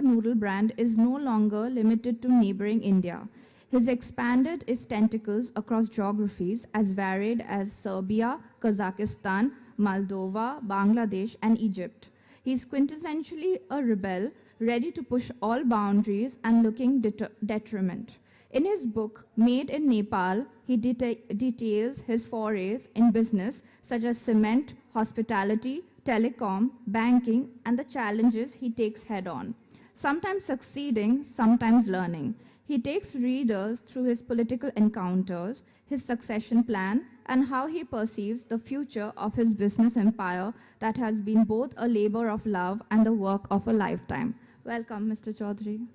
noodle brand is no longer limited to neighboring India. He's expanded its tentacles across geographies as varied as Serbia, Kazakhstan, Moldova, Bangladesh, and Egypt. He's quintessentially a rebel, ready to push all boundaries and looking detriment. In his book, Made in Nepal, he details his forays in business such as cement, hospitality, telecom, banking, and the challenges he takes head on, sometimes succeeding, sometimes learning. He takes readers through his political encounters, his succession plan, and how he perceives the future of his business empire that has been both a labor of love and the work of a lifetime. Welcome, Mr. Chaudhary.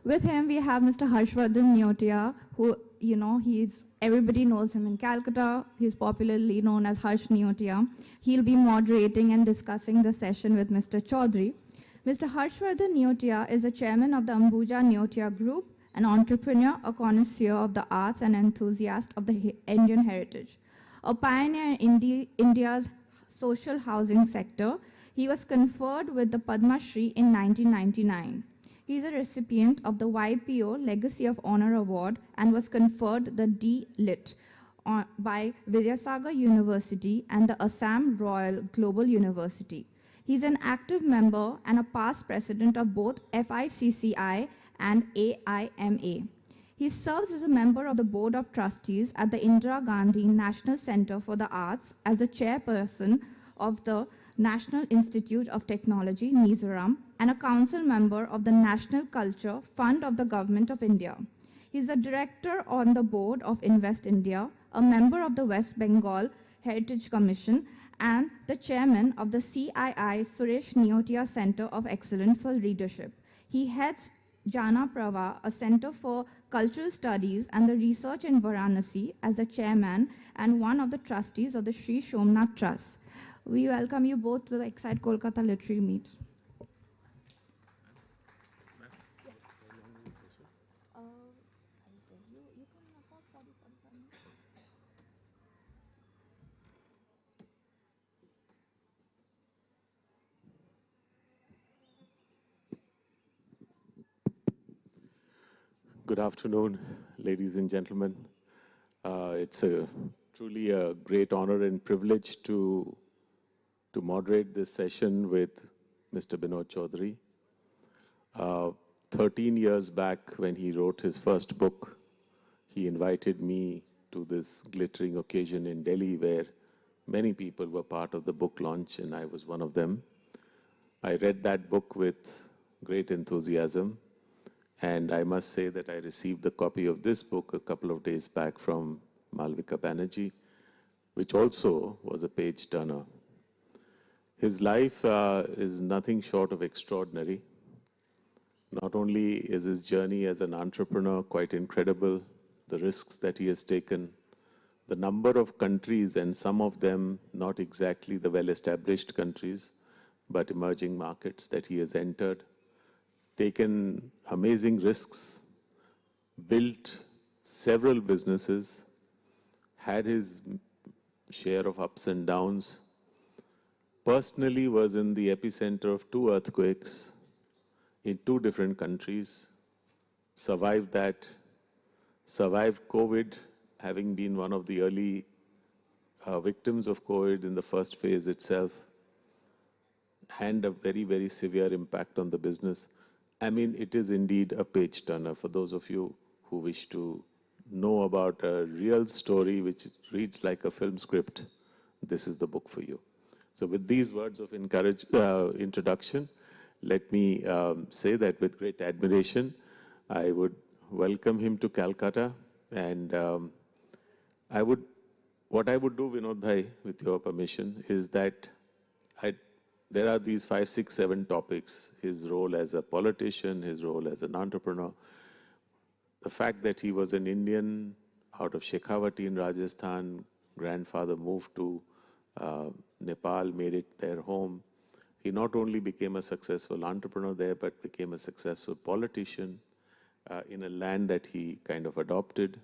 With him, we have Mr. Harshavardhan Neotia, who, everybody knows him in Calcutta. He's popularly known as Harsh Neotia. He'll be moderating and discussing the session with Mr. Chaudhary. Mr. Harshavardhan Neotia is the chairman of the Ambuja Neotia Group, an entrepreneur, a connoisseur of the arts, and enthusiast of the Indian heritage. A pioneer in India's social housing sector, he was conferred with the Padma Shri in 1999. He is a recipient of the YPO Legacy of Honor Award and was conferred the D. Lit. By Vidyasagar University and the Assam Royal Global University. He is an active member and a past president of both FICCI and AIMA. He serves as a member of the Board of Trustees at the Indira Gandhi National Center for the Arts as the chairperson of the National Institute of Technology, Mizoram, and a council member of the National Culture Fund of the Government of India. He is a director on the board of Invest India, a member of the West Bengal Heritage Commission, and the chairman of the CII Suresh Neotia Center of Excellence for Leadership. He heads Jana Prava, a center for cultural studies and the research in Varanasi as a chairman and one of the trustees of the Sri Somnath Trust. We welcome you both to the Excite Kolkata Literary Meet. Good afternoon, ladies and gentlemen. It's truly a great honor and privilege to moderate this session with Mr. Binod Chaudhary. 13 years back, when he wrote his first book, he invited me to this glittering occasion in Delhi where many people were part of the book launch, and I was one of them. I read that book with great enthusiasm. And I must say that I received a copy of this book a couple of days back from Malvika Banerjee, which also was a page turner. His life is nothing short of extraordinary. Not only is his journey as an entrepreneur quite incredible, the risks that he has taken, the number of countries, and some of them not exactly the well-established countries, but emerging markets that he has entered, taken amazing risks, built several businesses, had his share of ups and downs, personally was in the epicenter of 2 earthquakes in 2 different countries, survived that, survived COVID, having been one of the early victims of COVID in the first phase itself, and a very, very severe impact on the business. I mean, it is indeed a page turner. For those of you who wish to know about a real story which reads like a film script, this is the book for you. So with these words of introduction, let me say that with great admiration, I would welcome him to Calcutta. And what I would do, Vinod Bhai, with your permission, is that there are these 5, 6, 7 topics: his role as a politician, his role as an entrepreneur, the fact that he was an Indian out of Shekhawati in Rajasthan, grandfather moved to Nepal, made it their home. He not only became a successful entrepreneur there, but became a successful politician in a land that he kind of adopted.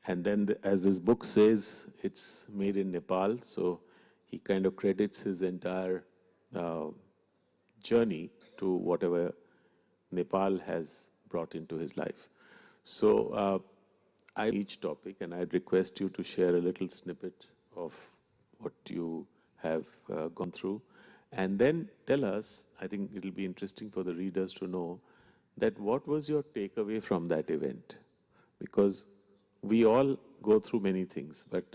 And then, as this book says, it's made in Nepal. So he kind of credits his entire journey to whatever Nepal has brought into his life. So I each topic, and I'd request you to share a little snippet of what you have gone through, and then tell us, I think it'll be interesting for the readers to know, that what was your takeaway from that event? Because we all go through many things, but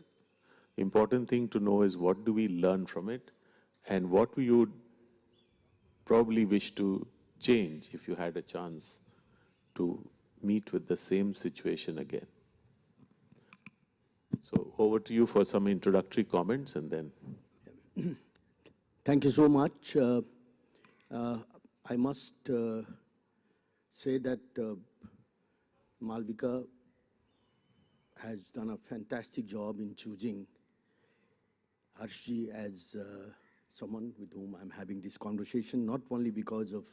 important thing to know is what do we learn from it, and what we would probably wish to change if you had a chance to meet with the same situation again. So over to you for some introductory comments, and then. Thank you so much. I must say that Malvika has done a fantastic job in choosing Harshji as someone with whom I'm having this conversation, not only because of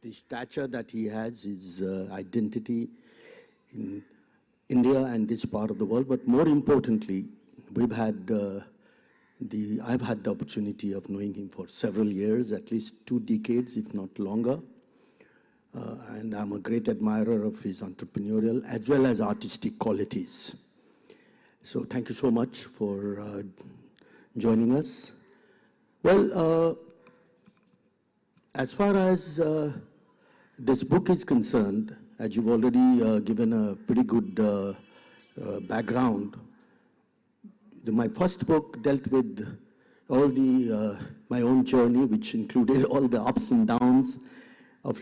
the stature that he has, his identity in India and this part of the world, but more importantly, I've had the opportunity of knowing him for several years, at least 2 decades, if not longer. And I'm a great admirer of his entrepreneurial as well as artistic qualities. So thank you so much for joining us. Well, as far as this book is concerned, as you've already given a pretty good background, my first book dealt with all the my own journey, which included all the ups and downs of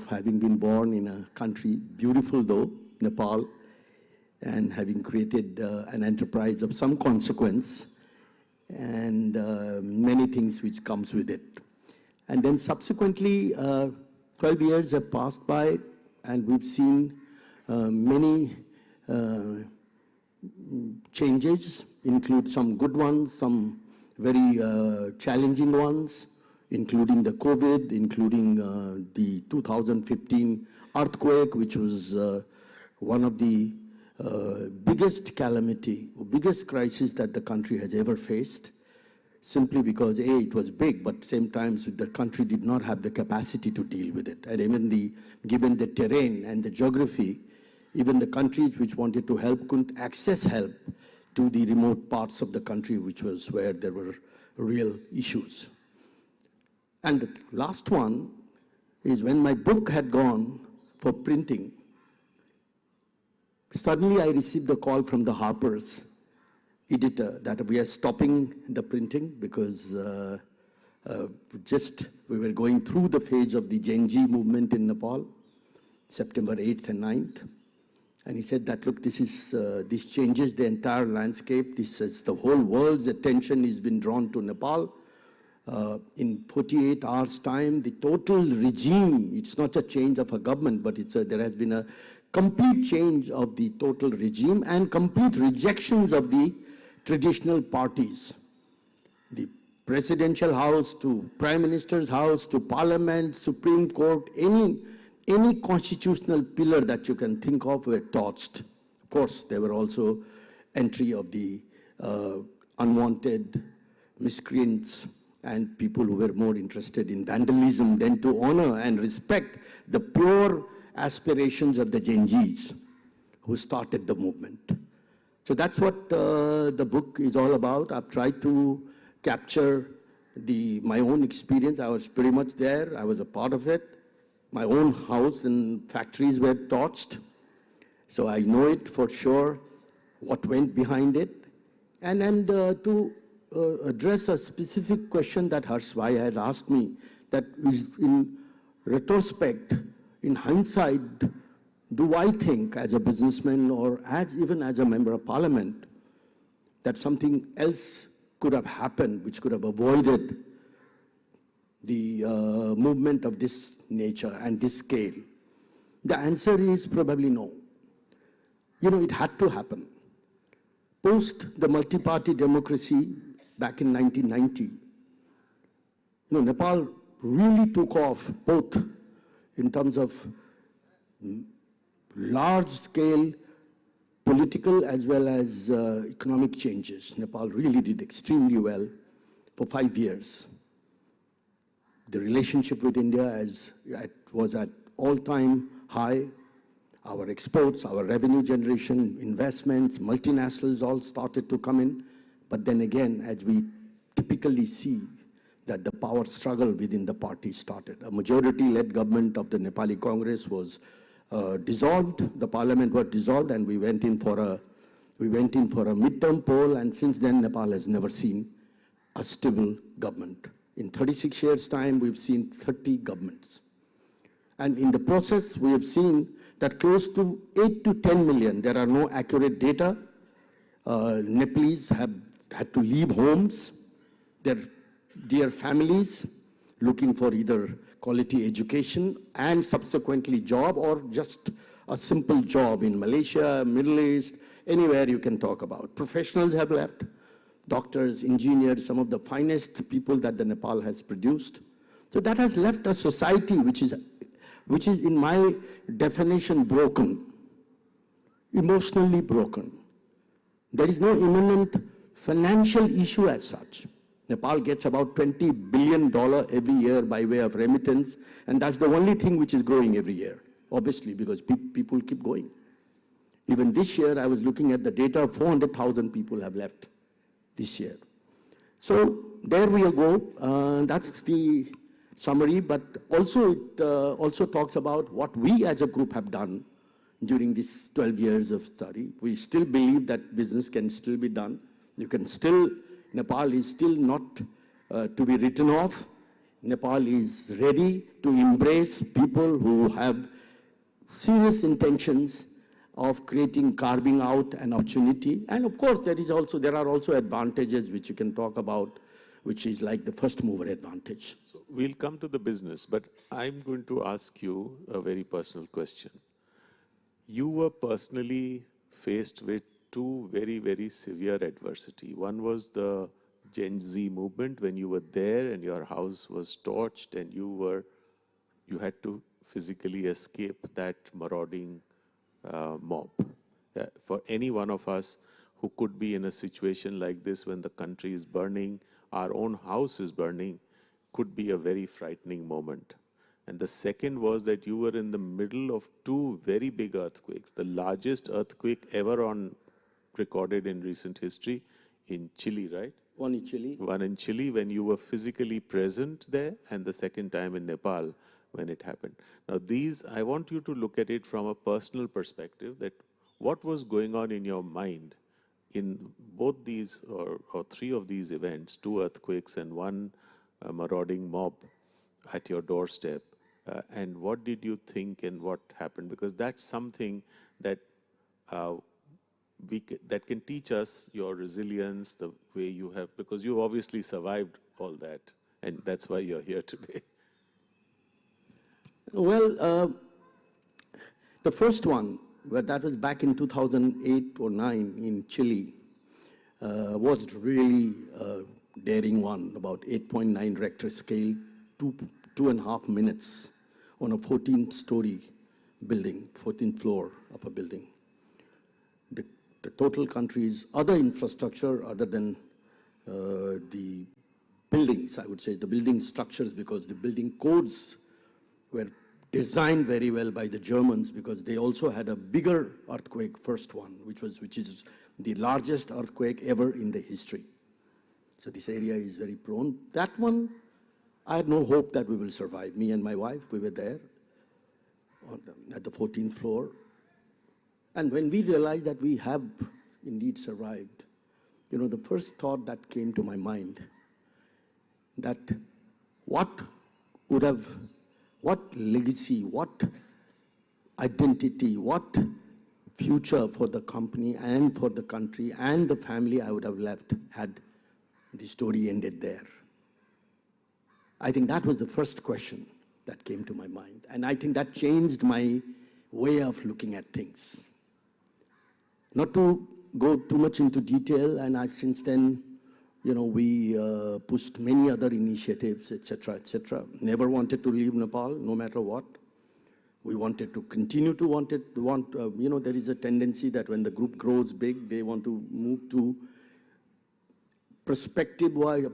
having been born in a country, beautiful though, Nepal, and having created an enterprise of some consequence, and many things which comes with it. And then subsequently, 12 years have passed by, and we've seen many changes, include some good ones, some very challenging ones, including the COVID, including the 2015 earthquake, which was one of the biggest calamity, biggest crisis that the country has ever faced, simply because A, it was big, but at the same time, so the country did not have the capacity to deal with it. And even given the terrain and the geography, even the countries which wanted to help couldn't access help to the remote parts of the country, which was where there were real issues. And the last one is when my book had gone for printing, suddenly I received a call from the Harper's editor that we are stopping the printing because we were going through the phase of the Gen Z movement in Nepal, September 8th and 9th. And he said that, look, this changes the entire landscape. This is the whole world's attention has been drawn to Nepal. In 48 hours' time, the total regime, it's not a change of a government, but there has been a complete change of the total regime and complete rejections of the traditional parties. The presidential house to prime minister's house to parliament, Supreme Court, any constitutional pillar that you can think of were touched. Of course, there were also entry of the unwanted miscreants and people who were more interested in vandalism than to honor and respect the pure aspirations of the Gen Zs who started the movement. So that's what the book is all about. I've tried to capture my own experience. I was pretty much there. I was a part of it. My own house and factories were torched. So I know it for sure, what went behind it. And to address a specific question that Harshbhai has asked me, that is in retrospect, in hindsight, do I think as a businessman or even as a member of parliament that something else could have happened which could have avoided the movement of this nature and this scale? The answer is probably no. You know, it had to happen. Post the multi-party democracy back in 1990, Nepal really took off, both in terms of large-scale political as well as economic changes. Nepal really did extremely well for 5 years. The relationship with India was at all-time high. Our exports, our revenue generation, investments, multinationals all started to come in. But then again, as we typically see, that the power struggle within the party started. A majority-led government of the Nepali Congress was dissolved. The parliament was dissolved, and we went in for a midterm poll. And since then, Nepal has never seen a stable government. In 36 years' time, we've seen 30 governments. And in the process, we have seen that close to 8 to 10 million, there are no accurate data, Nepalese have had to leave homes, their dear families, looking for either quality education and subsequently job, or just a simple job in Malaysia, Middle East, anywhere you can talk about. Professionals have left, doctors, engineers, some of the finest people that the Nepal has produced. So that has left a society which is in my definition broken, emotionally broken. There is no imminent financial issue as such. Nepal gets about $20 billion every year by way of remittance, and that's the only thing which is growing every year, obviously, because people keep going. Even this year, I was looking at the data, 400,000 people have left this year. So there we go. That's the summary, but also it also talks about what we as a group have done during these 12 years of study. We still believe that business can still be done. You can still, Nepal is still not to be written off. Nepal is ready to embrace people who have serious intentions of carving out an opportunity. And of course, there are also advantages which you can talk about, which is like the first mover advantage. So we'll come to the business, but I'm going to ask you a very personal question. You were personally faced with two very, very severe adversity. One was the Gen Z movement, when you were there and your house was torched and you had to physically escape that marauding mob. For any one of us who could be in a situation like this when the country is burning, our own house is burning, could be a very frightening moment. And the second was that you were in the middle of two very big earthquakes, the largest earthquake ever recorded in recent history in Chile, right? One in Chile. One in Chile when you were physically present there, and the second time in Nepal when it happened. Now I want you to look at it from a personal perspective, that what was going on in your mind in both these or three of these events, two earthquakes and one marauding mob at your doorstep, and what did you think and what happened? Because that's something that that can teach us your resilience, the way you have, because you obviously survived all that, and that's why you're here today. Well, the first one, that was back in 2008 or 9 in Chile, was really a daring one, about 8.9 Richter scale, 2.5 minutes on a 14-story building, 14th floor of a building. The total country's other infrastructure, other than the buildings, I would say, the building structures, because the building codes were designed very well by the Germans, because they also had a bigger earthquake, first one, which is the largest earthquake ever in the history. So this area is very prone. That one, I had no hope that we will survive. Me and my wife, we were there at the 14th floor. And when we realized that we have indeed survived, the first thought that came to my mind, that what legacy, what identity, what future for the company and for the country and the family I would have left had the story ended there. I think that was the first question that came to my mind. And I think that changed my way of looking at things. Not to go too much into detail, and since then, we pushed many other initiatives, etc., etc. Never wanted to leave Nepal, no matter what. We wanted to continue to there is a tendency that when the group grows big, they want to move to perception-wise,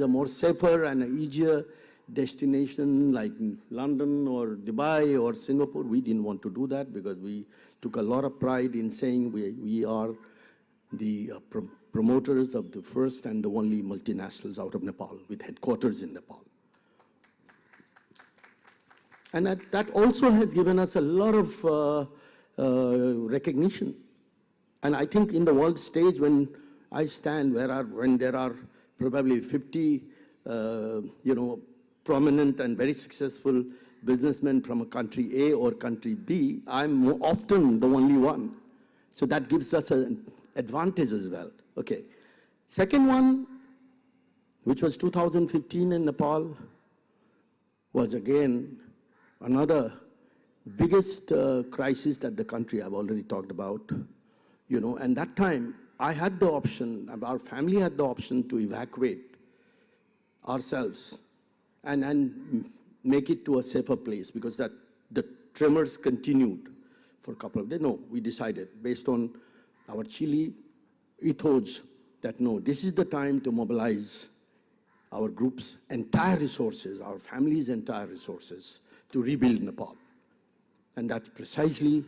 a more safer and an easier destination like London or Dubai or Singapore. We didn't want to do that because we took a lot of pride in saying we are the promoters of the first and the only multinationals out of Nepal with headquarters in Nepal. And that also has given us a lot of recognition. And I think in the world stage, when I stand when there are probably 50, prominent and very successful businessmen from a country A or country B, I'm more often the only one. So that gives us an advantage as well. Okay. Second one, which was 2015 in Nepal, was again another biggest crisis that the country I've already talked about. And that time I had the option, our family had the option to evacuate ourselves and make it to a safer place because the tremors continued for a couple of days. No, we decided based on our Chile ethos that no, this is the time to mobilize our group's entire resources, our family's entire resources to rebuild Nepal. And that's precisely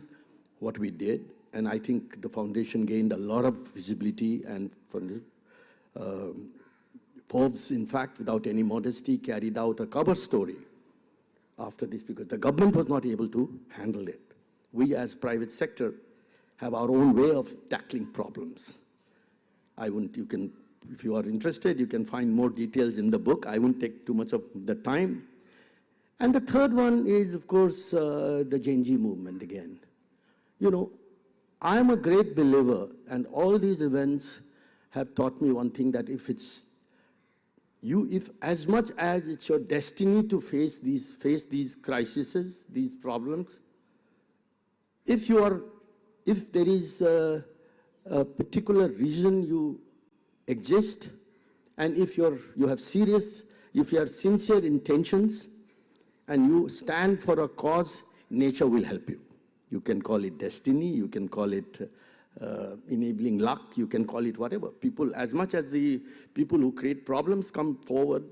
what we did. And I think the foundation gained a lot of visibility, and Forbes, in fact, without any modesty, carried out a cover story after this because the government was not able to handle it. We as private sector have our own way of tackling problems. If you are interested, you can find more details in the book. I won't take too much of the time. And the third one is, of course, the Genji movement again. I am a great believer, and all these events have taught me one thing, that if as much as it's your destiny to face these crises, these problems, if there is a particular reason you exist, and if you have sincere intentions, and you stand for a cause, nature will help you. You can call it destiny, you can call it enabling luck, you can call it whatever. People, as much as the people who create problems come forward,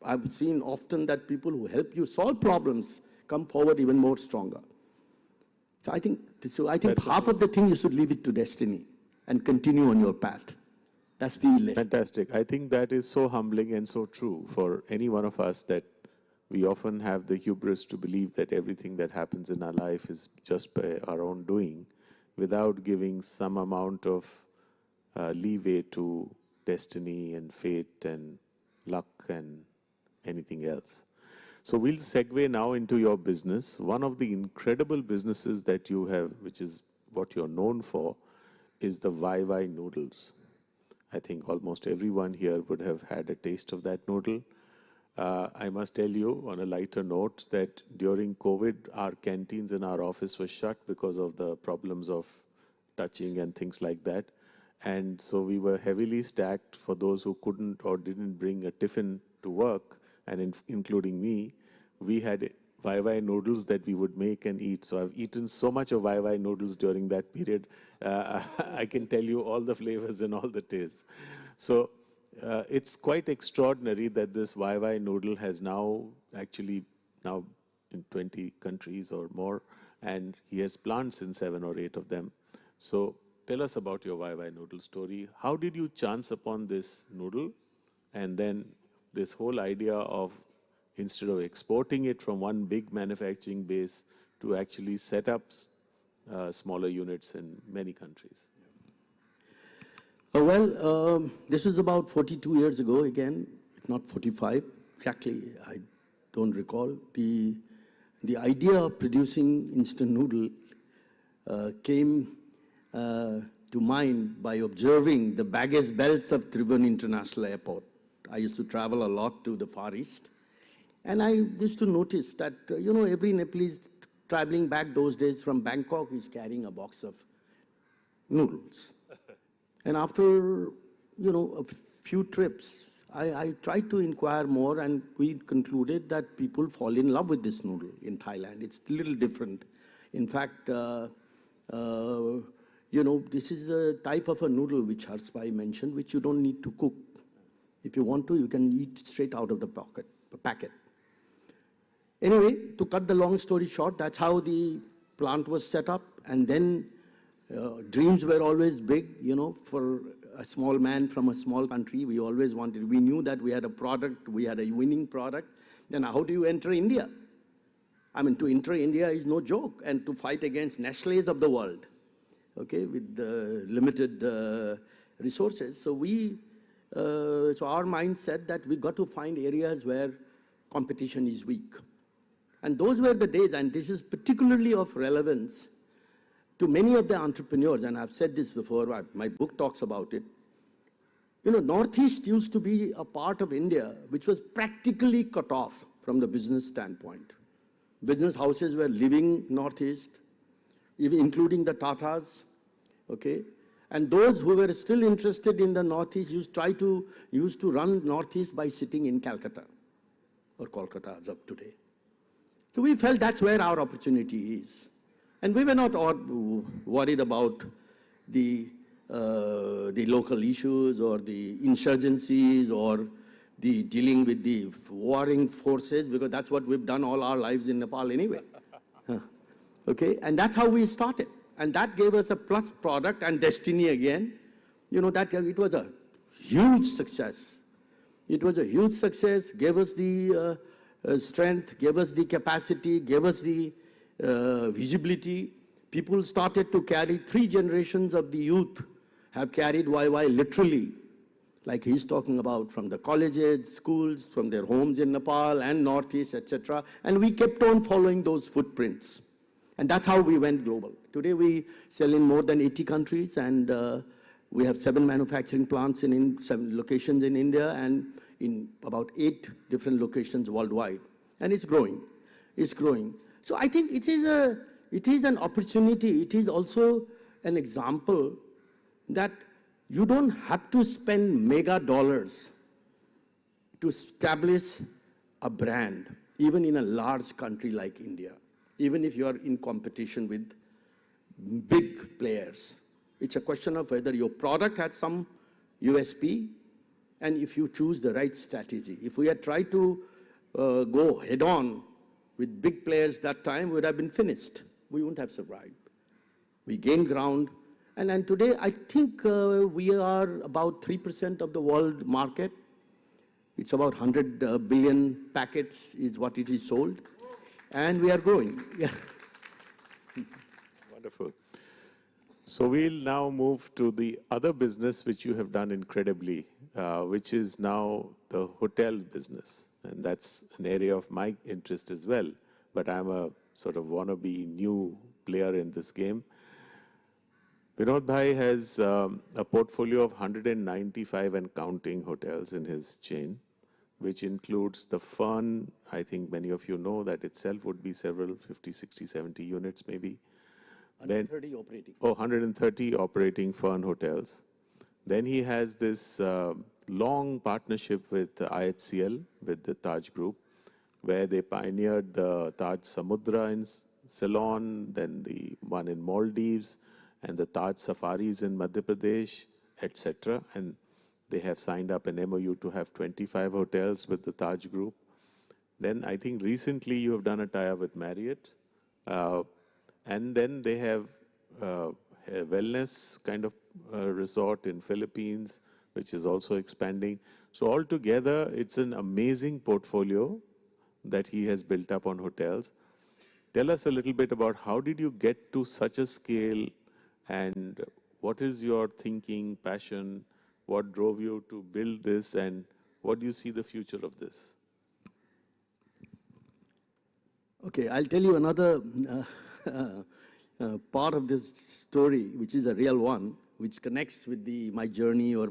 I've seen often that people who help you solve problems come forward even more stronger. So I think half of the thing you should leave it to destiny and continue on your path. That's the lesson. Fantastic. I think that is so humbling and so true for any one of us, that we often have the hubris to believe that everything that happens in our life is just by our own doing, without giving some amount of leeway to destiny and fate and luck and anything else. So we'll segue now into your business. One of the incredible businesses that you have, which is what you're known for, is the YY noodles. I think almost everyone here would have had a taste of that noodle. I must tell you, on a lighter note, that during COVID, our canteens in our office were shut because of the problems of touching and things like that. And so we were heavily stacked for those who couldn't or didn't bring a tiffin to work, and including me. We had YY noodles that we would make and eat. So I've eaten so much of YY noodles during that period. I can tell you all the flavors and all the tastes. So it's quite extraordinary that this YY noodle has now in 20 countries or more, and he has plants in 7 or 8 of them. So tell us about your YY noodle story. How did you chance upon this noodle? And then this whole idea of, instead of exporting it from one big manufacturing base, to actually set up smaller units in many countries. This was about 42 years ago again, if not 45, exactly, I don't recall. The idea of producing instant noodle came to mind by observing the baggage belts of Tribhuvan International Airport. I used to travel a lot to the Far East, and I used to notice that, every Nepalese traveling back those days from Bangkok is carrying a box of noodles. And after, a few trips, I tried to inquire more, and we concluded that people fall in love with this noodle in Thailand. It's a little different. In fact, this is a type of a noodle which Harshavardhan mentioned, which you don't need to cook. If you want to, you can eat straight out of the packet. Anyway, to cut the long story short, that's how the plant was set up. And then dreams were always big, for a small man from a small country. We always wanted, we knew that we had a product, we had a winning product. Then how do you enter India? I mean, to enter India is no joke, and to fight against Nestlés of the world, okay, with limited resources. So so our mind said that we got to find areas where competition is weak. And those were the days, and this is particularly of relevance to many of the entrepreneurs, and I've said this before, my book talks about it. Northeast used to be a part of India which was practically cut off from the business standpoint. Business houses were living Northeast, even including the Tatas, okay? And those who were still interested in the Northeast used to run Northeast by sitting in Calcutta, or Kolkata as of today. So we felt that's where our opportunity is. And we were not worried about the local issues or the insurgencies or the dealing with the warring forces, because that's what we've done all our lives in Nepal anyway. Okay, and that's how we started. And that gave us a plus product and destiny again. That it was a huge success. It was a huge success, gave us the strength, gave us the capacity, gave us the visibility. People started to carry, 3 generations of the youth have carried YY literally, like he's talking about, from the colleges, schools, from their homes in Nepal and Northeast, etc. And we kept on following those footprints. And that's how we went global. Today we sell in more than 80 countries, and we have 7 manufacturing plants in 7 locations in India and in about 8 different locations worldwide. And it's growing. It's growing. So I think it is an opportunity. It is also an example that you don't have to spend mega dollars to establish a brand, even in a large country like India, even if you are in competition with big players. It's a question of whether your product has some USP and if you choose the right strategy. If we had tried to go head on with big players that time, we would have been finished. We wouldn't have survived. We gained ground. And today, I think we are about 3% of the world market. It's about 100 billion packets is what it is sold. And we are growing. Yeah. Wonderful. So we'll now move to the other business which you have done incredibly, which is now the hotel business. And that's an area of my interest as well. But I'm a sort of wannabe new player in this game. Binod Bhai has a portfolio of 195 and counting hotels in his chain, which includes the Fern. I think many of you know that itself would be several 50, 60, 70 units maybe. 130 operating. Oh, 130 operating Fern hotels. Then he has this long partnership with IHCL, with the Taj Group, where they pioneered the Taj Samudra in Ceylon, then the one in Maldives, and the Taj Safaris in Madhya Pradesh, etc. And they have signed up an MOU to have 25 hotels with the Taj Group. Then I think recently you have done a tie-up with Marriott. And then they have a wellness kind of resort in Philippines, which is also expanding. So altogether, it's an amazing portfolio that he has built up on hotels. Tell us a little bit about how did you get to such a scale, and what is your thinking, passion, what drove you to build this, and what do you see the future of this? Okay, I'll tell you another part of this story, which is a real one, which connects with my journey or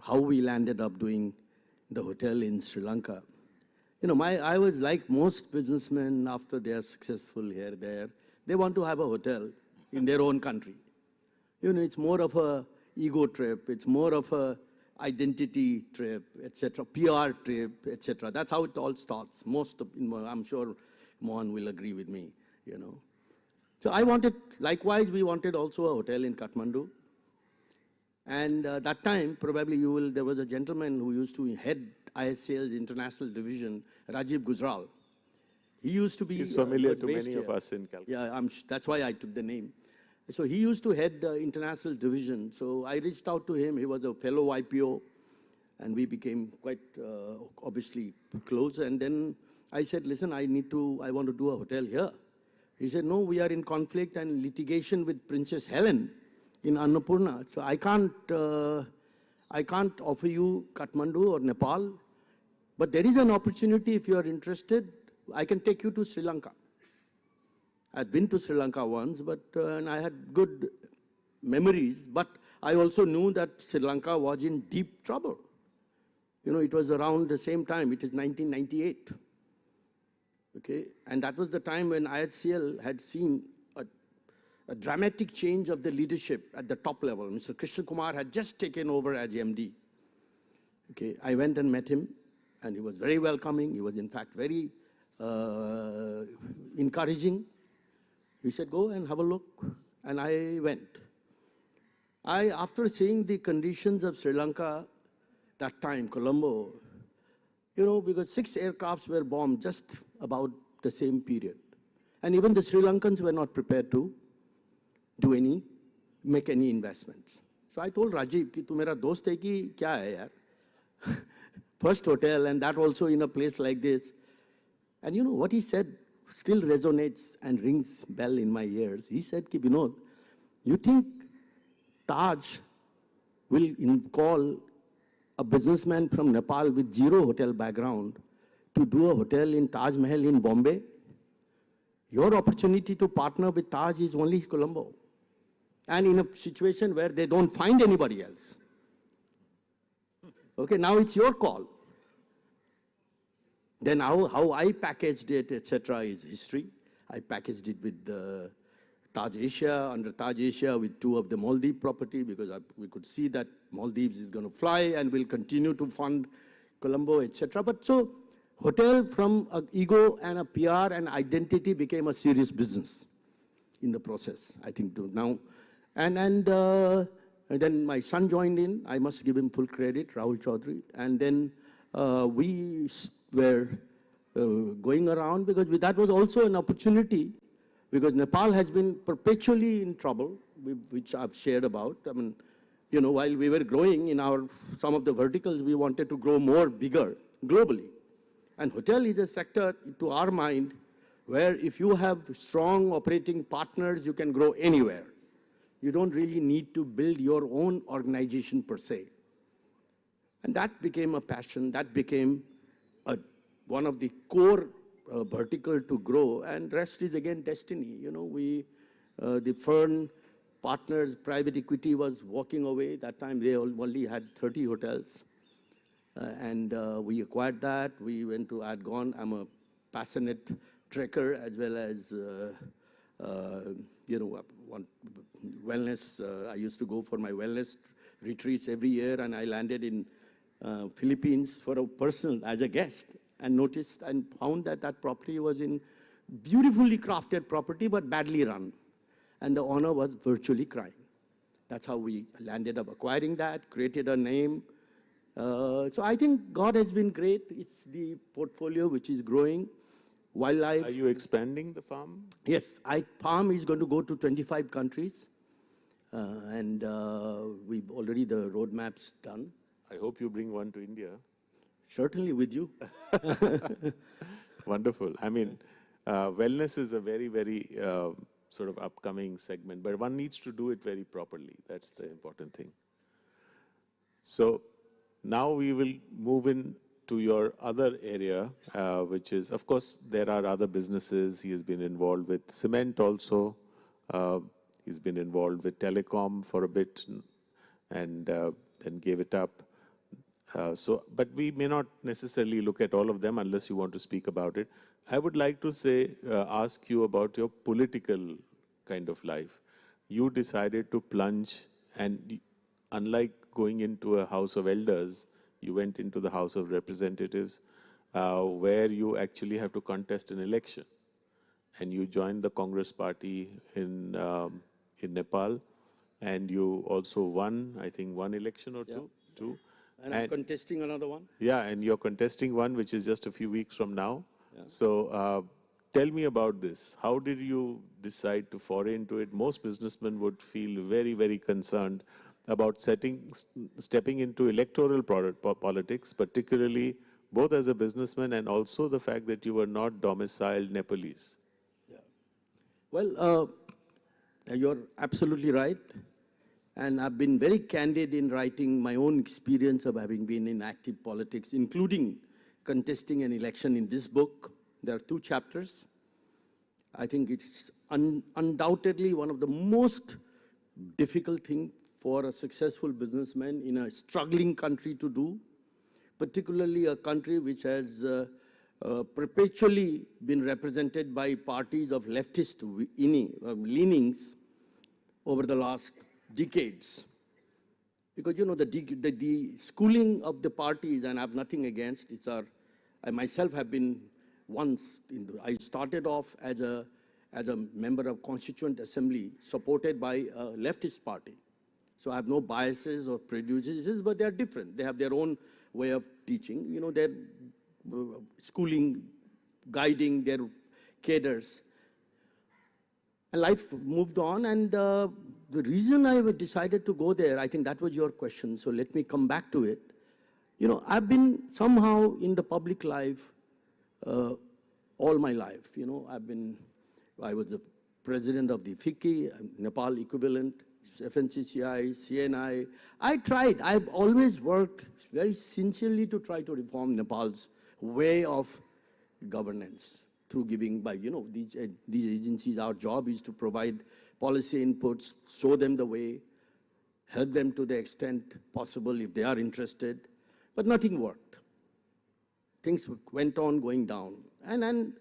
how we landed up doing the hotel in Sri Lanka. I was like most businessmen after they are successful here, there, they want to have a hotel in their own country. It's more of a ego trip. It's more of a identity trip, etc., PR trip, etc. That's how it all starts. I'm sure Mohan will agree with me, you know. So I wanted, likewise, we wanted also a hotel in Kathmandu. And that time, probably there was a gentleman who used to head ISCL's international division, Rajiv Gujral. He used to be... He's familiar to many of us in Calcutta. Yeah, that's why I took the name. So he used to head the international division. So I reached out to him. He was a fellow IPO, and we became quite obviously close. And then I said, listen, I want to do a hotel here. He said, no, we are in conflict and litigation with Princess Helen in Annapurna. So I can't offer you Kathmandu or Nepal, but there is an opportunity if you are interested. I can take you to Sri Lanka. I'd been to Sri Lanka once, but and I had good memories, but I also knew that Sri Lanka was in deep trouble. You know, it was around the same time, it is 1998. Okay, and that was the time when IHCL had seen a dramatic change of the leadership at the top level. Mr. Krishna Kumar had just taken over as MD. Okay, I went and met him, and he was very welcoming. He was, in fact, very encouraging. He said, go and have a look, and I went. After seeing the conditions of Sri Lanka that time, Colombo, you know, because 6 aircrafts were bombed just about the same period. And even the Sri Lankans were not prepared to make any investments. So I told Rajiv, ki tu mera dost hai ki kya hai yaar? First hotel, and that also in a place like this. And you know what he said still resonates and rings bell in my ears. He said, ki Binod, you think Taj will call a businessman from Nepal with zero hotel background to do a hotel in Taj Mahal in Bombay? Your opportunity to partner with Taj is only Colombo. And in a situation where they don't find anybody else. Okay, now it's your call. Then how I packaged it, etc., is history. I packaged it with Taj Asia, under Taj Asia with 2 of the Maldives property, because we could see that Maldives is going to fly and will continue to fund Colombo, etc. But so hotel from an ego and a PR and identity became a serious business in the process, I think, now. And then my son joined in. I must give him full credit, Rahul Chaudhary. And then we were going around, because that was also an opportunity, because Nepal has been perpetually in trouble, which I've shared about. I mean, you know, while we were growing in some of the verticals, we wanted to grow more bigger globally. And hotel is a sector, to our mind, where if you have strong operating partners, you can grow anywhere. You don't really need to build your own organization per se. And that became a passion. That became one of the core vertical to grow. And rest is again destiny. You know, the Fern partners, private equity was walking away. That time they only had 30 hotels. And we acquired that. We went to Adgon. I'm a passionate trekker as well as, you know, wellness. I used to go for my wellness retreats every year, and I landed in Philippines for a personal, as a guest, and noticed and found that that property was in beautifully crafted property, but badly run. And the owner was virtually crying. That's how we landed up acquiring that, created a name. So I think God has been great. It's the portfolio which is growing. Wildlife. Are you expanding the farm? Yes, farm is going to go to 25 countries. And we've already the roadmaps done. I hope you bring one to India. Certainly with you. Wonderful. I mean, wellness is a very, very sort of upcoming segment, but one needs to do it very properly. That's the important thing. So now we will move in to your other area, which is, of course, there are other businesses. He has been involved with cement also. He's been involved with telecom for a bit and then gave it up. But we may not necessarily look at all of them unless you want to speak about it. I would like to ask you about your political kind of life. You decided to plunge, and unlike going into a House of Elders, you went into the House of Representatives, where you actually have to contest an election. And you joined the Congress party in Nepal, and you also won, I think, one election or two. And I'm contesting another one. Yeah, and you're contesting one, which is just a few weeks from now. Yeah. So tell me about this. How did you decide to foray into it? Most businessmen would feel very, very concerned about stepping into electoral politics, particularly both as a businessman and also the fact that you were not domiciled Nepalese. Yeah. Well, you're absolutely right. And I've been very candid in writing my own experience of having been in active politics, including contesting an election in this book. There are 2 chapters. I think it's undoubtedly one of the most difficult things for a successful businessman in a struggling country to do, particularly a country which has perpetually been represented by parties of leftist leanings over the last decades. Because, you know, the schooling of the parties, and I have nothing against, I myself have been once, I started off as a member of Constituent Assembly supported by a leftist party. So I have no biases or prejudices, but they are different. They have their own way of teaching, you know, their schooling, guiding their cadres. And life moved on, and the reason I decided to go there, I think that was your question, so let me come back to it. You know, I've been somehow in the public life all my life. You know, I was the president of the FICCI, Nepal equivalent, FNCCI, CNI. I've always worked very sincerely to try to reform Nepal's way of governance through giving by, you know, these agencies, our job is to provide policy inputs, show them the way, help them to the extent possible if they are interested, but nothing worked. Things went on going down. And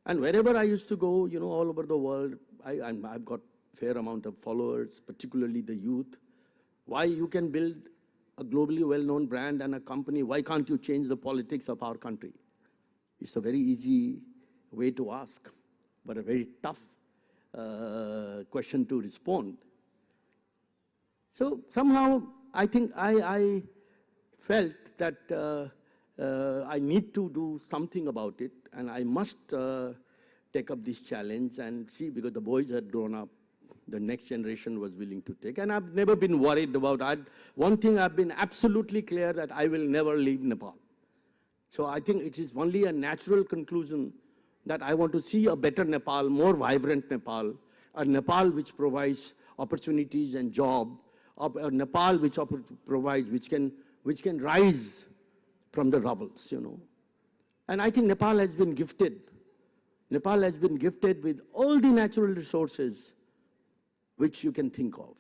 wherever I used to go, you know, all over the world, I've got fair amount of followers, particularly the youth. Why you can build a globally well-known brand and a company, why can't you change the politics of our country? It's a very easy way to ask, but a very tough question to respond. So somehow I think I felt that I need to do something about it, and I must take up this challenge and see, because the boys had grown up, the next generation was willing to take, and I've never been worried about it. One thing I've been absolutely clear that I will never leave Nepal. So I think it is only a natural conclusion that I want to see a better Nepal, more vibrant Nepal, a Nepal which provides opportunities and job, a Nepal which provides, which can rise from the rubbles, you know. And I think Nepal has been gifted. Nepal has been gifted with all the natural resources which you can think of.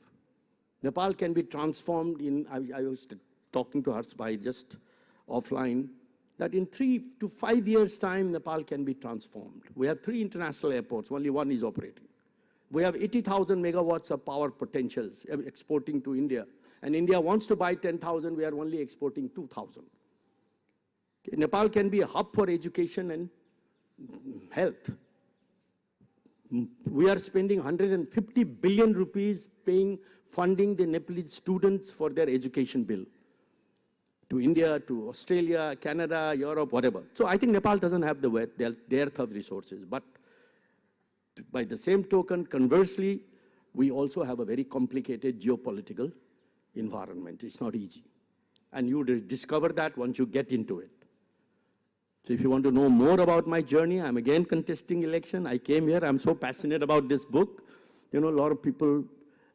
Nepal can be transformed in, I was talking to Harshavardhan just offline, that in 3 to 5 years' time, Nepal can be transformed. We have 3 international airports, only one is operating. We have 80,000 megawatts of power potentials exporting to India. And India wants to buy 10,000, we are only exporting 2,000. Okay, Nepal can be a hub for education and health. We are spending 150 billion rupees funding the Nepalese students for their education bill. To India, to Australia, Canada, Europe, whatever. So I think Nepal doesn't have the dearth of resources. But by the same token, conversely, we also have a very complicated geopolitical environment. It's not easy. And you discover that once you get into it. So if you want to know more about my journey, I'm again contesting election. I came here, I'm so passionate about this book. You know, a lot of people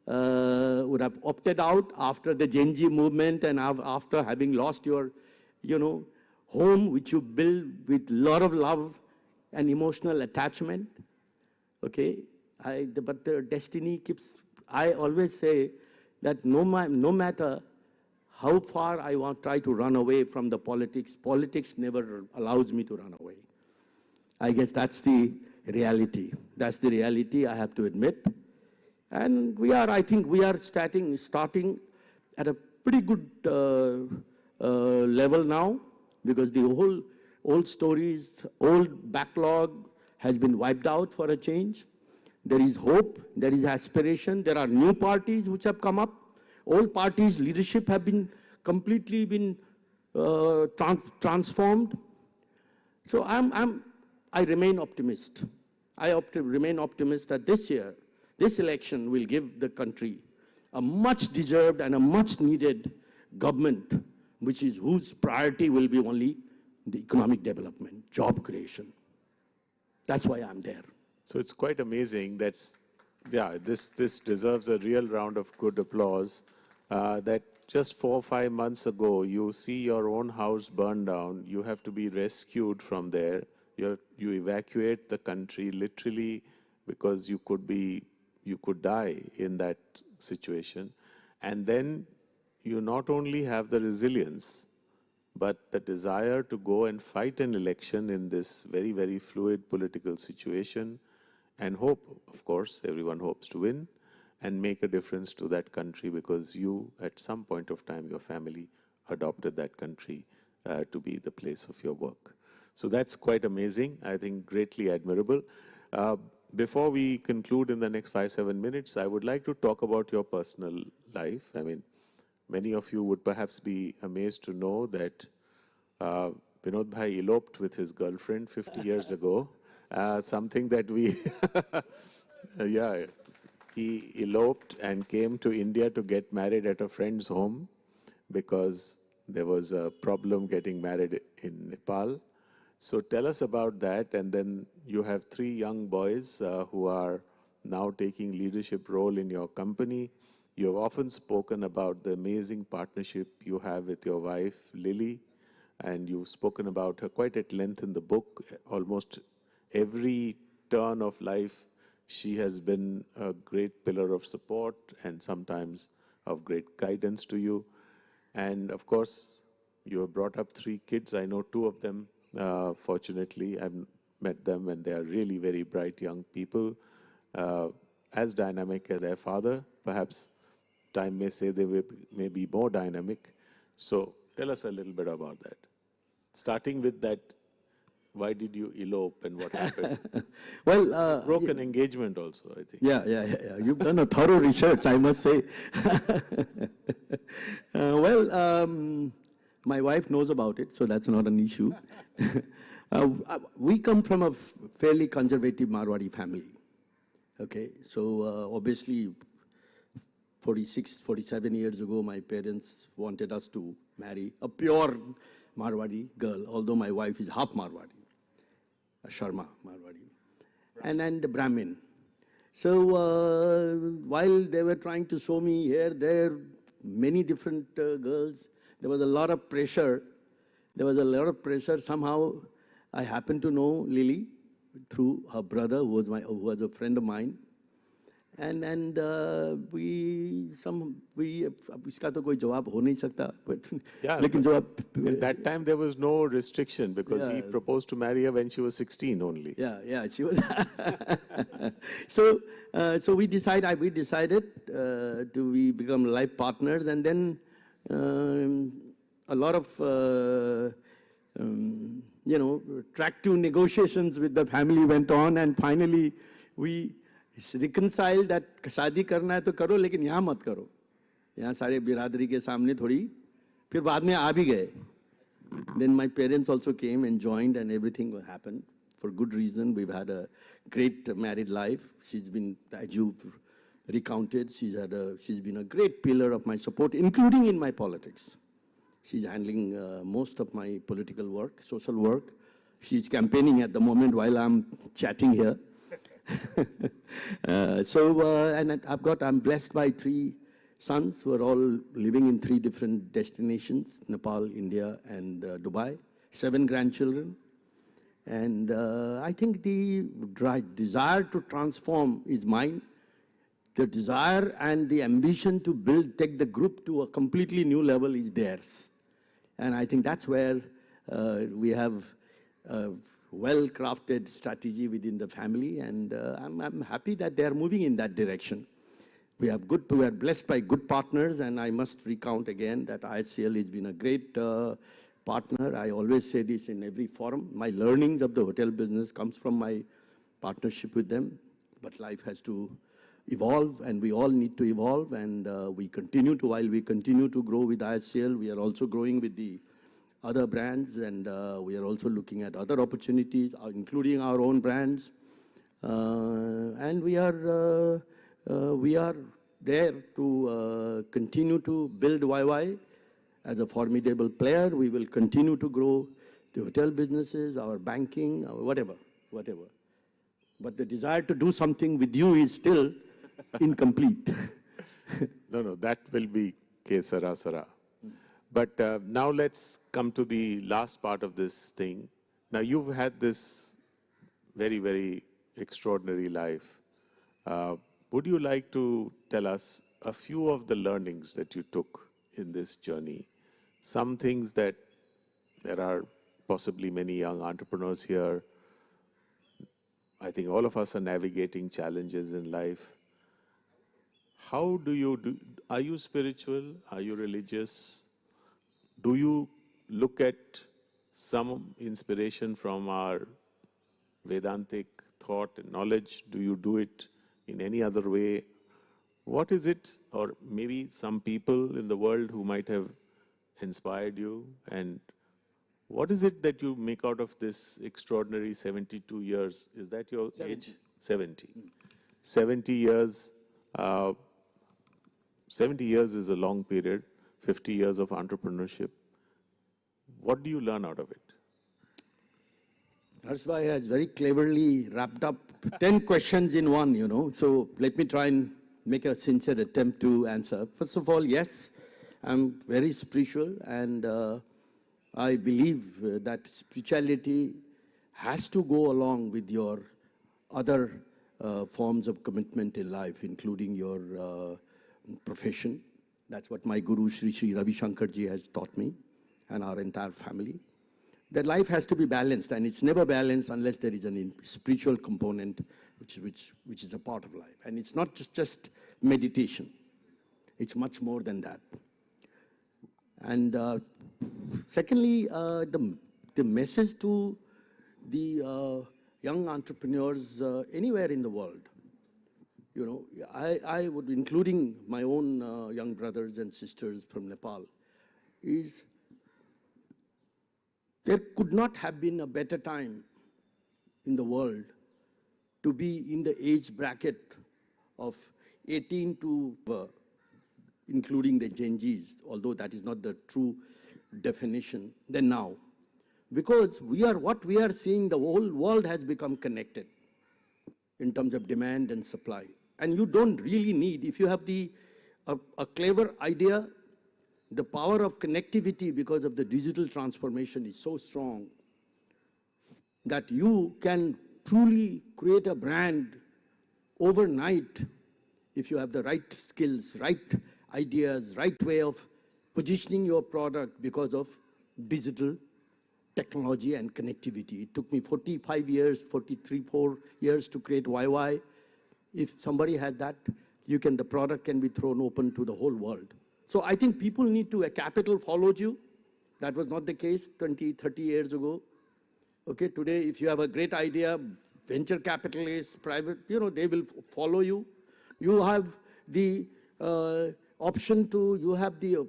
would have opted out after the Gen Z movement and after having lost your, you know, home, which you build with a lot of love and emotional attachment. Okay, but the destiny keeps, I always say that no matter how far I try to run away from the politics, politics never allows me to run away. I guess that's the reality. That's the reality, I have to admit. And I think we are starting at a pretty good level now, because the whole old stories, old backlog has been wiped out for a change. There is hope, there is aspiration, there are new parties which have come up. Old parties' leadership have been completely transformed. So I remain optimist. Remain optimist that this year, this election will give the country a much deserved and a much needed government, whose priority will be only the economic development, job creation. That's why I'm there. So it's quite amazing. This deserves a real round of good applause. That just 4 or 5 months ago, you see your own house burn down. You have to be rescued from there. You evacuate the country literally because you could die in that situation. And then you not only have the resilience, but the desire to go and fight an election in this very, very fluid political situation, and hope, of course, everyone hopes to win and make a difference to that country, because you, at some point of time, your family adopted that country to be the place of your work. So that's quite amazing, I think greatly admirable. Before we conclude in the next 5-7 minutes, I would like to talk about your personal life. I mean, many of you would perhaps be amazed to know that Binod Bhai eloped with his girlfriend 50 years ago. Something that we, yeah, he eloped and came to India to get married at a friend's home because there was a problem getting married in Nepal. So tell us about that, and then you have 3 young boys who are now taking leadership role in your company. You have often spoken about the amazing partnership you have with your wife, Lily, and you've spoken about her quite at length in the book. Almost every turn of life, she has been a great pillar of support and sometimes of great guidance to you. And of course, you have brought up 3 kids. I know 2 of them, fortunately. I've met them, and they are really very bright young people, as dynamic as their father. Perhaps time may say they may be more dynamic. So tell us a little bit about that. Starting with that, why did you elope and what happened? Well, broken engagement also, I think. Yeah. You've done a thorough research, I must say. My wife knows about it, so that's not an issue. We come from a fairly conservative Marwari family. Okay, so obviously 46, 47 years ago, my parents wanted us to marry a pure Marwari girl, although my wife is half Marwari, a Sharma Marwari, and a Brahmin. So while they were trying to show me here, there, many different girls, there was a lot of pressure. Somehow I happened to know Lily through her brother, who was a friend of mine. And इसका तो कोई जवाब हो नहीं सकता, but yeah, लेकिन जवाब at that time there was no restriction because he proposed to marry her when she was 16 only. Yeah, she was. So we decided to become life partners, and then a lot of track 2 negotiations with the family went on, and finally we reconciled that शादी करना है तो करो, लेकिन यहाँ मत करो, यहाँ सारे बिरादरी के सामने थोड़ी, फिर बाद में आ भी गए. Then my parents also came and joined, and everything happened for good reason. We've had a great married life. She's been, as you've recounted, she's been a great pillar of my support, including in my politics. She's handling most of my political work, social work. She's campaigning at the moment while I'm chatting here. And I'm blessed by 3 sons who are all living in 3 different destinations: Nepal, India, and Dubai. 7 grandchildren. And I think the desire to transform is mine. The desire and the ambition to take the group to a completely new level is theirs. And I think that's where we have well-crafted strategy within the family, and I'm happy that they are moving in that direction. We are blessed by good partners, and I must recount again that IHCL has been a great partner. I always say this in every forum. My learnings of the hotel business comes from my partnership with them, but life has to evolve, and we all need to evolve, and while we continue to grow with IHCL, we are also growing with the other brands, and we are also looking at other opportunities, including our own brands. And we are there to continue to build YY as a formidable player. We will continue to grow the hotel businesses, our banking, our whatever. But the desire to do something with you is still incomplete. No, that will be Kesara Sara. But now let's come to the last part of this thing. Now you've had this very, very extraordinary life. Would you like to tell us a few of the learnings that you took in this journey? Some things that there are possibly many young entrepreneurs here. I think all of us are navigating challenges in life. How do you do? Are you spiritual? Are you religious? Do you look at some inspiration from our Vedantic thought and knowledge? Do you do it in any other way? What is it, or maybe some people in the world who might have inspired you? And what is it that you make out of this extraordinary 72 years? Is that your 70. age? 70. 70 years. 70 years is a long period. 50 years of entrepreneurship. What do you learn out of it? Harshbhai has very cleverly wrapped up 10 questions in one, So let me try and make a sincere attempt to answer. First of all, yes, I'm very spiritual, and I believe that spirituality has to go along with your other forms of commitment in life, including your profession. That's what my guru, Sri Ravi Shankar ji, has taught me, and our entire family. That life has to be balanced, and it's never balanced unless there is a spiritual component, which is a part of life. And it's not just meditation. It's much more than that. And secondly, the message to the young entrepreneurs anywhere in the world, I would, including my own young brothers and sisters from Nepal, is there could not have been a better time in the world to be in the age bracket of 18 to, including the Gen Zs, although that is not the true definition, than now. Because what we are seeing, the whole world has become connected in terms of demand and supply. And you don't really need, if you have a clever idea, the power of connectivity because of the digital transformation is so strong that you can truly create a brand overnight if you have the right skills, right ideas, right way of positioning your product because of digital technology and connectivity. It took me 45 years, 4 years to create YY. If somebody has that, the product can be thrown open to the whole world. So I think people need to, capital follows you. That was not the case 20, 30 years ago. Okay, today if you have a great idea, venture capitalists, private, they will follow you. You have the you have the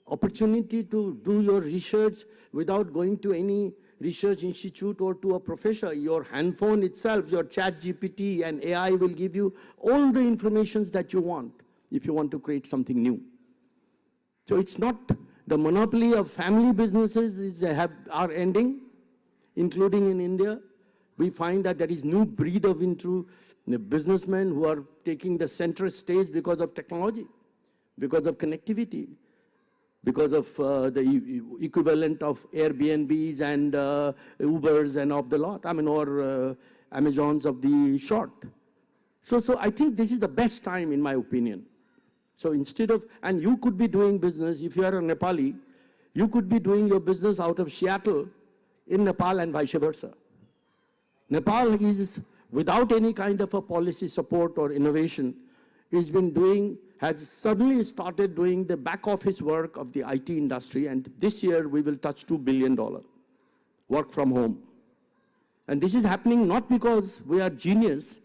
opportunity to do your research without going to any research institute or to a professor. Your handphone itself, your chat GPT and AI will give you all the informations that you want if you want to create something new. So it's not the monopoly of family businesses are ending, including in India. We find that there is new breed of businessmen who are taking the center stage because of technology, because of connectivity, because of the equivalent of Airbnbs and Ubers and of the lot, or Amazons of the short. So I think this is the best time, in my opinion. So instead of, and you could be doing business, if you are a Nepali, you could be doing your business out of Seattle in Nepal and vice versa. Nepal is, without any kind of a policy support or innovation, he's been doing, has suddenly started doing the back office work of the IT industry, and this year we will touch $2 billion work from home. And this is happening not because we are genius.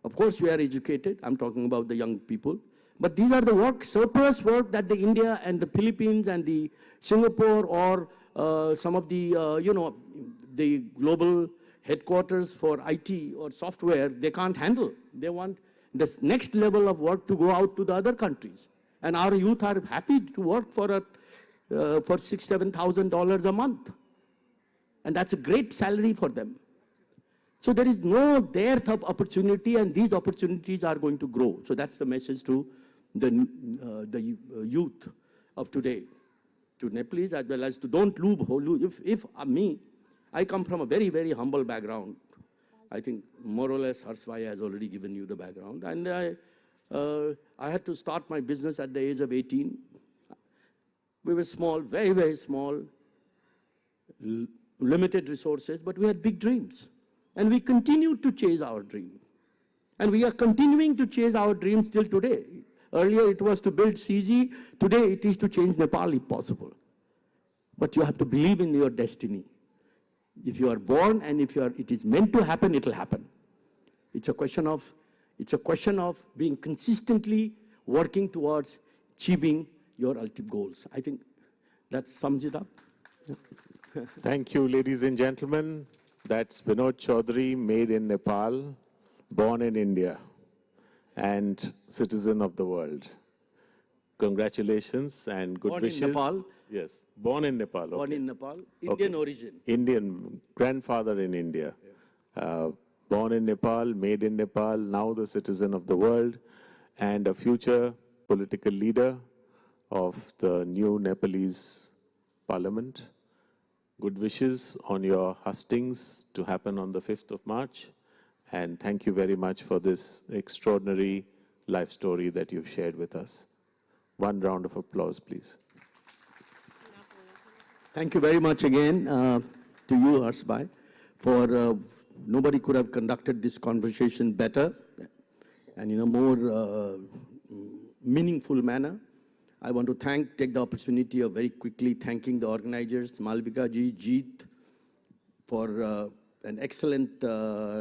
Of course we are educated, I'm talking about the young people, but these are the work, surplus work that the India and the Philippines and the Singapore or some of the, the global headquarters for IT or software, they can't handle. They want this next level of work to go out to the other countries. And our youth are happy to work for $6,000, $7,000 a month. And that's a great salary for them. So there is no dearth of opportunity, and these opportunities are going to grow. So that's the message to the youth of today, to Nepalese as well as to don't lose. If me, I come from a very, very humble background. I think more or less Harshavardhan has already given you the background. And I had to start my business at the age of 18. We were small, very, very small, limited resources, but we had big dreams. And we continued to chase our dream. And we are continuing to chase our dreams till today. Earlier it was to build CG, today it is to change Nepal if possible. But you have to believe in your destiny. If you are born and if it is meant to happen, it will happen. It's a question of being consistently working towards achieving your ultimate goals. I think that sums it up. Thank you, ladies and gentlemen. That's Binod Chaudhary, made in Nepal, born in India, and citizen of the world. Congratulations and good wishes. Born in Nepal? Yes, born in Nepal. Okay. Born in Nepal, Indian origin. Indian, grandfather in India. Yeah. Born in Nepal, made in Nepal, now the citizen of the world, and a future political leader of the new Nepalese parliament. Good wishes on your hustings to happen on the 5th of March. And thank you very much for this extraordinary life story that you've shared with us. One round of applause, please. Thank you very much again to you, Harshavardhan, for nobody could have conducted this conversation better and in a more meaningful manner. I want to take the opportunity of very quickly thanking the organizers, Malvika ji, Jeet, for an excellent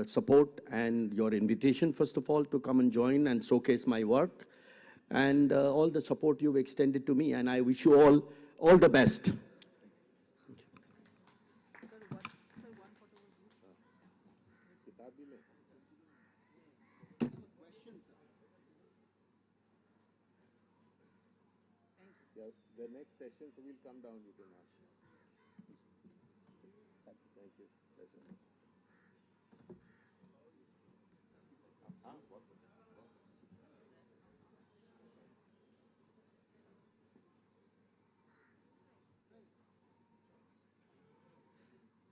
support and your invitation, first of all, to come and join and showcase my work, and all the support you've extended to me. And I wish you all the best. The next session, so we'll come down, you can ask. Thank you. Pleasure.